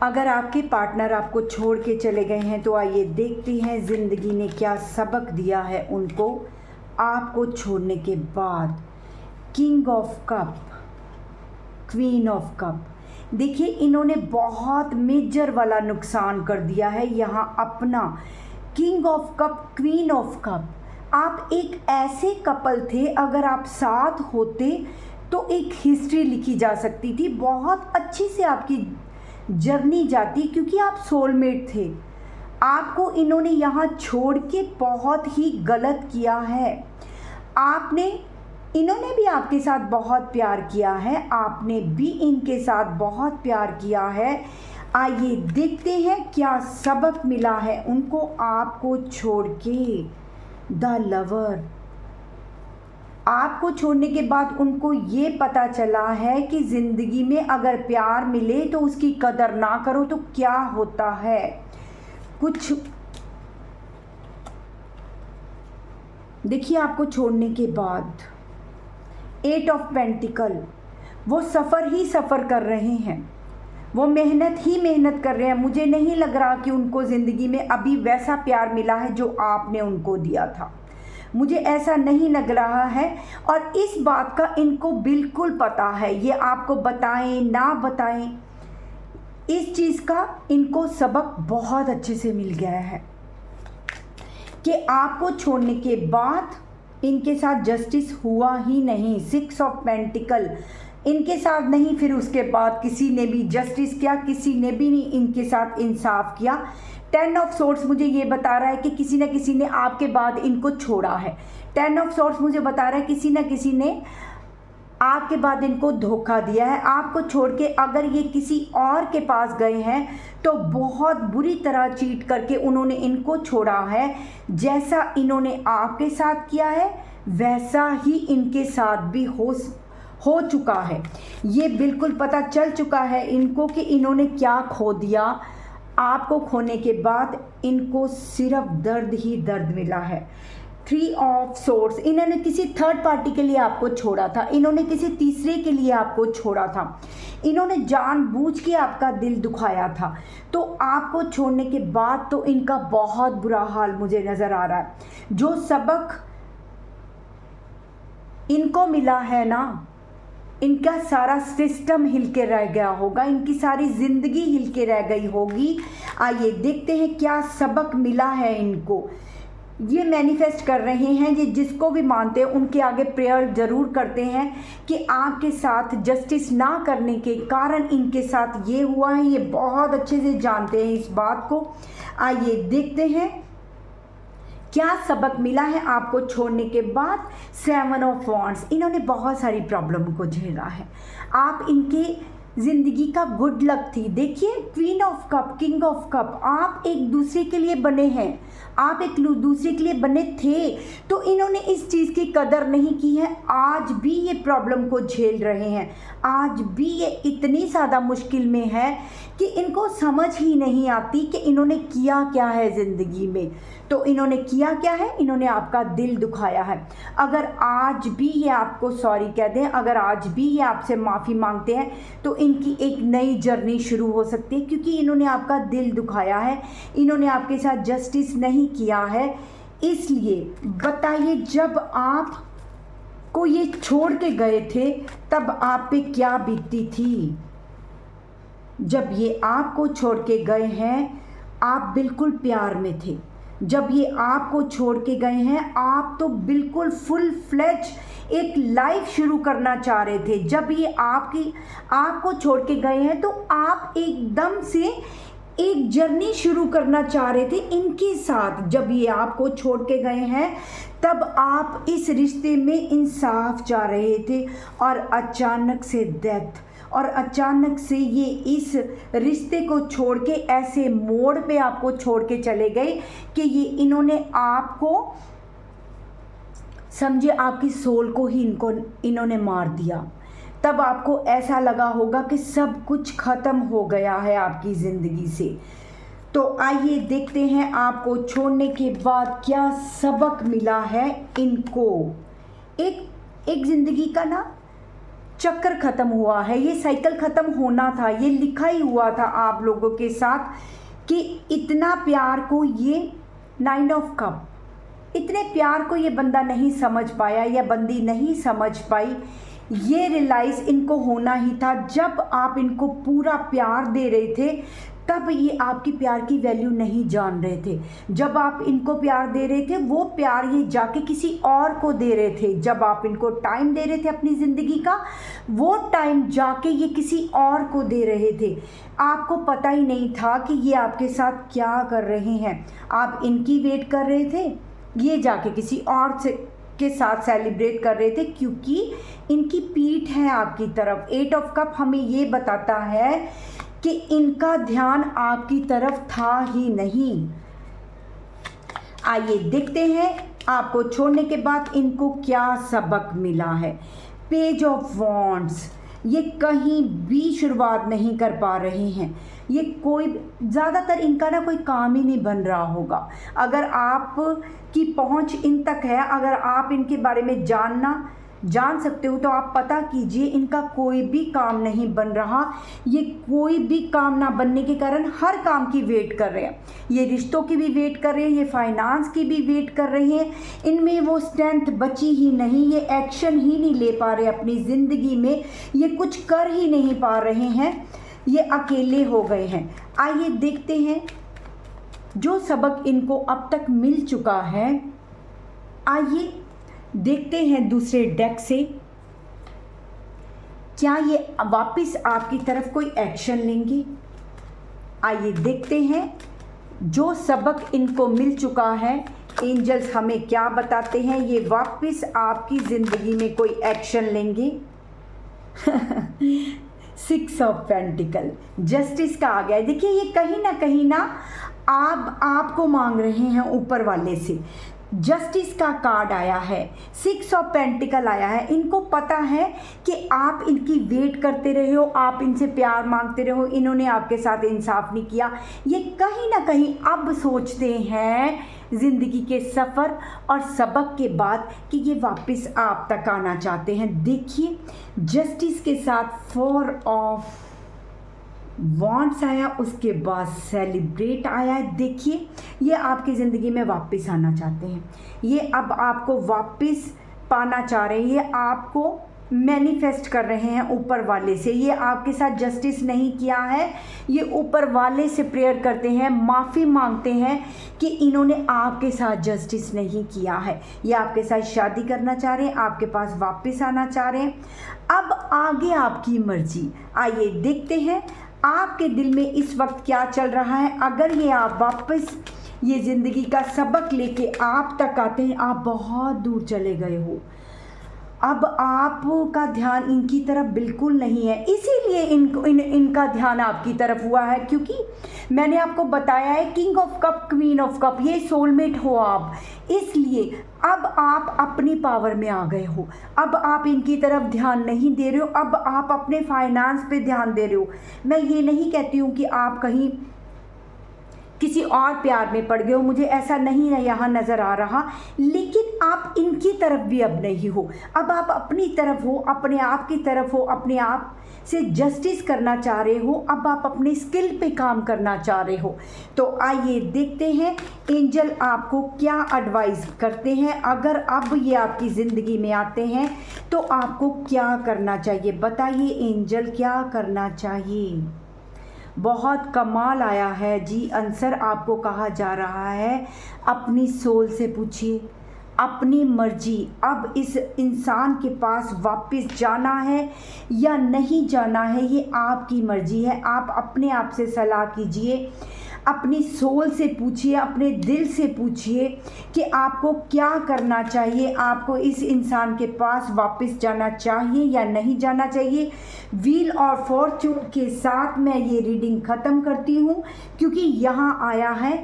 अगर आपके पार्टनर आपको छोड़ के चले गए हैं तो आइए देखते हैं ज़िंदगी ने क्या सबक दिया है उनको आपको छोड़ने के बाद। King of cup, queen of cup, देखिए इन्होंने बहुत मेजर वाला नुकसान कर दिया है यहाँ अपना। King of cup, queen of cup, आप एक ऐसे कपल थे, अगर आप साथ होते तो एक हिस्ट्री लिखी जा सकती थी, बहुत अच्छी से आपकी जर्नी जाती, क्योंकि आप सोलमेट थे। आपको इन्होंने यहाँ छोड़ के बहुत ही गलत किया है। इन्होंने भी आपके साथ बहुत प्यार किया है, आपने भी इनके साथ बहुत प्यार किया है। आइए देखते हैं क्या सबक मिला है उनको आपको छोड़ के। द लवर, आपको छोड़ने के बाद उनको ये पता चला है कि ज़िंदगी में अगर प्यार मिले तो उसकी कदर ना करो तो क्या होता है। कुछ देखिए आपको छोड़ने के बाद 8 ऑफ पेंटिकल, वो सफ़र ही सफ़र कर रहे हैं, वो मेहनत ही मेहनत कर रहे हैं। मुझे नहीं लग रहा कि उनको ज़िंदगी में अभी वैसा प्यार मिला है जो आपने उनको दिया था, मुझे ऐसा नहीं लग रहा है। और इस बात का इनको बिल्कुल पता है, ये आपको बताएं ना बताएं, इस चीज़ का इनको सबक बहुत अच्छे से मिल गया है कि आपको छोड़ने के बाद इनके साथ जस्टिस हुआ ही नहीं। 6 ऑफ पेंटिकल, इनके साथ नहीं, फिर उसके बाद किसी ने भी जस्टिस किया, किसी ने भी नहीं इनके साथ इंसाफ किया। 10 ऑफ सोर्ड्स मुझे ये बता रहा है कि किसी न किसी ने आपके बाद इनको छोड़ा है। 10 ऑफ सोर्ड्स मुझे बता रहा है किसी न किसी ने आपके बाद इनको धोखा दिया है। आपको छोड़ के अगर ये किसी और के पास गए हैं तो बहुत बुरी तरह चीट करके उन्होंने इनको छोड़ा है। जैसा इन्होंने आपके साथ किया है वैसा ही इनके साथ भी हो चुका है। ये बिल्कुल पता चल चुका है इनको कि इन्होंने क्या खो दिया। आपको खोने के बाद इनको सिर्फ दर्द ही दर्द मिला है। 3 ऑफ सोर्ड्स, इन्होंने किसी थर्ड पार्टी के लिए आपको छोड़ा था, इन्होंने किसी तीसरे के लिए आपको छोड़ा था, इन्होंने जानबूझ के आपका दिल दुखाया था। तो आपको छोड़ने के बाद तो इनका बहुत बुरा हाल मुझे नज़र आ रहा है। जो सबक इनको मिला है ना, इनका सारा सिस्टम हिल के रह गया होगा, इनकी सारी ज़िंदगी हिल के रह गई होगी। आइए देखते हैं क्या सबक मिला है इनको। ये मैनिफेस्ट कर रहे हैं, ये जिसको भी मानते हैं उनके आगे प्रेयर ज़रूर करते हैं कि आपके साथ जस्टिस ना करने के कारण इनके साथ ये हुआ है। ये बहुत अच्छे से जानते हैं इस बात को। आइए देखते हैं क्या सबक मिला है आपको छोड़ने के बाद। 7 ऑफ वॉन्ड्स, इन्होंने बहुत सारी प्रॉब्लम को झेला है, आप इनके ज़िंदगी का गुड लक थी। देखिए queen of cup, king of cup, आप एक दूसरे के लिए बने हैं, आप एक दूसरे के लिए बने थे, तो इन्होंने इस चीज़ की कदर नहीं की है। आज भी ये प्रॉब्लम को झेल रहे हैं, आज भी ये इतनी ज़्यादा मुश्किल में है कि इनको समझ ही नहीं आती कि इन्होंने किया क्या है ज़िंदगी में। तो इन्होंने किया क्या है, इन्होंने आपका दिल दुखाया है। अगर आज भी ये आपको सॉरी कह दें, अगर आज भी ये आपसे माफ़ी मांगते हैं तो इनकी एक नई जर्नी शुरू हो सकती है, क्योंकि इन्होंने आपका दिल दुखाया है, इन्होंने आपके साथ जस्टिस नहीं किया है। इसलिए बताइए, जब आप को ये छोड़ के गए थे तब आप पे क्या बीतती थी। जब ये आपको छोड़ के गए हैं आप बिल्कुल प्यार में थे, जब ये आपको छोड़ के गए हैं आप तो बिल्कुल फुल फ्लेज एक लाइफ शुरू करना चाह रहे थे। जब ये आपको छोड़ के गए हैं तो आप एकदम से एक जर्नी शुरू करना चाह रहे थे इनके साथ। जब ये आपको छोड़ के गए हैं तब आप इस रिश्ते में इंसाफ चाह रहे थे, और अचानक से डेथ, और अचानक से ये इस रिश्ते को छोड़ के ऐसे मोड़ पे आपको छोड़ के चले गए कि ये इन्होंने आपको समझे, आपकी सोल को ही इन्होंने मार दिया। तब आपको ऐसा लगा होगा कि सब कुछ ख़त्म हो गया है आपकी ज़िंदगी से। तो आइए देखते हैं आपको छोड़ने के बाद क्या सबक मिला है इनको। एक ज़िंदगी का ना चक्कर ख़त्म हुआ है, ये साइकिल ख़त्म होना था, ये लिखा ही हुआ था आप लोगों के साथ कि इतना प्यार को ये 9 ऑफ कप, इतने प्यार को ये बंदा नहीं समझ पाया या बंदी नहीं समझ पाई। ये रियलाइज़ इनको होना ही था जब आप इनको पूरा प्यार दे रहे थे, तब ये आपकी प्यार की वैल्यू नहीं जान रहे थे। जब आप इनको प्यार दे रहे थे वो प्यार ये जाके किसी और को दे रहे थे। जब आप इनको टाइम दे रहे थे अपनी ज़िंदगी का, वो टाइम जाके ये किसी और को दे रहे थे। आपको पता ही नहीं था कि ये आपके साथ क्या कर रहे हैं। आप इनकी वेट कर रहे थे, ये जाके किसी और से के साथ सेलिब्रेट कर रहे थे, क्योंकि इनकी पीठ है आपकी तरफ। 8 ऑफ कप हमें ये बताता है कि इनका ध्यान आपकी तरफ था ही नहीं। आइए देखते हैं आपको छोड़ने के बाद इनको क्या सबक मिला है। पेज ऑफ वॉन्ड्स, ये कहीं भी शुरुआत नहीं कर पा रहे हैं। ये कोई ज़्यादातर इनका ना कोई काम ही नहीं बन रहा होगा। अगर आप की पहुंच इन तक है, अगर आप इनके बारे में जान सकते हो तो आप पता कीजिए इनका कोई भी काम नहीं बन रहा। ये कोई भी काम ना बनने के कारण हर काम की वेट कर रहे हैं। ये रिश्तों की भी वेट कर रहे हैं, ये फाइनेंस की भी वेट कर रहे हैं। इनमें वो स्ट्रेंथ बची ही नहीं, ये एक्शन ही नहीं ले पा रहे अपनी ज़िंदगी में, ये कुछ कर ही नहीं पा रहे हैं, ये अकेले हो गए हैं। आइए देखते हैं जो सबक इनको अब तक मिल चुका है। आइए देखते हैं दूसरे डेक से क्या ये वापस आपकी तरफ कोई एक्शन लेंगे। आइए देखते हैं जो सबक इनको मिल चुका है, एंजल्स हमें क्या बताते हैं। ये वापस आपकी ज़िंदगी में कोई एक्शन लेंगे। 6 ऑफ पेंटिकल, जस्टिस का आ गया है। देखिए ये कहीं ना आपको मांग रहे हैं ऊपर वाले से। जस्टिस का कार्ड आया है, 6 ऑफ पेंटिकल आया है। इनको पता है कि आप इनकी वेट करते रहे हो, आप इनसे प्यार मांगते रहे हो, इन्होंने आपके साथ इंसाफ नहीं किया। ये कहीं ना कहीं अब सोचते हैं ज़िंदगी के सफ़र और सबक के बाद कि ये वापस आप तक आना चाहते हैं। देखिए जस्टिस के साथ 4 ऑफ वॉन्ट्स आया, उसके बाद सेलिब्रेट आया है। देखिए ये आपकी ज़िंदगी में वापस आना चाहते हैं, ये अब आपको वापस पाना चाह रहे हैं, ये आपको मैनिफेस्ट कर रहे हैं ऊपर वाले से। ये आपके साथ जस्टिस नहीं किया है, ये ऊपर वाले से प्रेयर करते हैं, माफ़ी मांगते हैं कि इन्होंने आपके साथ जस्टिस नहीं किया है। ये आपके साथ शादी करना चाह रहे हैं, आपके पास वापस आना चाह रहे हैं। अब आगे आपकी मर्जी। आइए देखते हैं आपके दिल में इस वक्त क्या चल रहा है। अगर ये आप वापस ये ज़िंदगी का सबक लेके आप तक आते हैं, आप बहुत दूर चले गए हो, अब आपका ध्यान इनकी तरफ बिल्कुल नहीं है, इसीलिए इनका ध्यान आपकी तरफ हुआ है। क्योंकि मैंने आपको बताया है king of cup, queen of cup, ये सोलमेट हो आप, इसलिए अब आप अपनी पावर में आ गए हो। अब आप इनकी तरफ ध्यान नहीं दे रहे हो, अब आप अपने फाइनेंस पे ध्यान दे रहे हो। मैं ये नहीं कहती हूँ कि आप कहीं किसी और प्यार में पड़ गए हो, मुझे ऐसा नहीं है यहाँ नज़र आ रहा, लेकिन आप इनकी तरफ भी अब नहीं हो। अब आप अपनी तरफ हो, अपने आप की तरफ हो, अपने आप से जस्टिस करना चाह रहे हो, अब आप अपने स्किल पे काम करना चाह रहे हो। तो आइए देखते हैं एंजल आपको क्या एडवाइस करते हैं। अगर अब ये आपकी ज़िंदगी में आते हैं तो आपको क्या करना चाहिए, बताइए एंजल क्या करना चाहिए। बहुत कमाल आया है जी आंसर। आपको कहा जा रहा है अपनी सोल से पूछिए, अपनी मर्जी। अब इस इंसान के पास वापस जाना है या नहीं जाना है, ये आपकी मर्जी है। आप अपने आप से सलाह कीजिए, अपनी सोल से पूछिए, अपने दिल से पूछिए कि आपको क्या करना चाहिए। आपको इस इंसान के पास वापस जाना चाहिए या नहीं जाना चाहिए। व्हील और फॉर्चून के साथ मैं ये रीडिंग ख़त्म करती हूँ, क्योंकि यहाँ आया है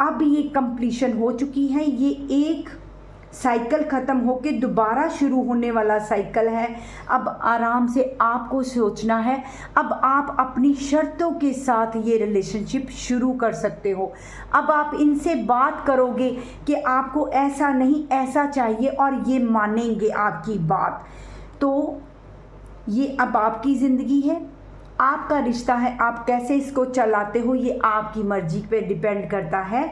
अब ये कंप्लीशन हो चुकी है। ये एक साइकिल ख़त्म होके दोबारा शुरू होने वाला साइकिल है। अब आराम से आपको सोचना है, अब आप अपनी शर्तों के साथ ये रिलेशनशिप शुरू कर सकते हो। अब आप इनसे बात करोगे कि आपको ऐसा नहीं ऐसा चाहिए और ये मानेंगे आपकी बात। तो ये अब आपकी ज़िंदगी है, आपका रिश्ता है, आप कैसे इसको चलाते हो ये आपकी मर्जी पे डिपेंड करता है।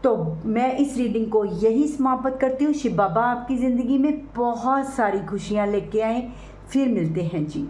तो मैं इस रीडिंग को यही समाप्त करती हूँ। शिव बाबा आपकी ज़िंदगी में बहुत सारी खुशियाँ लेके आए। फिर मिलते हैं जी।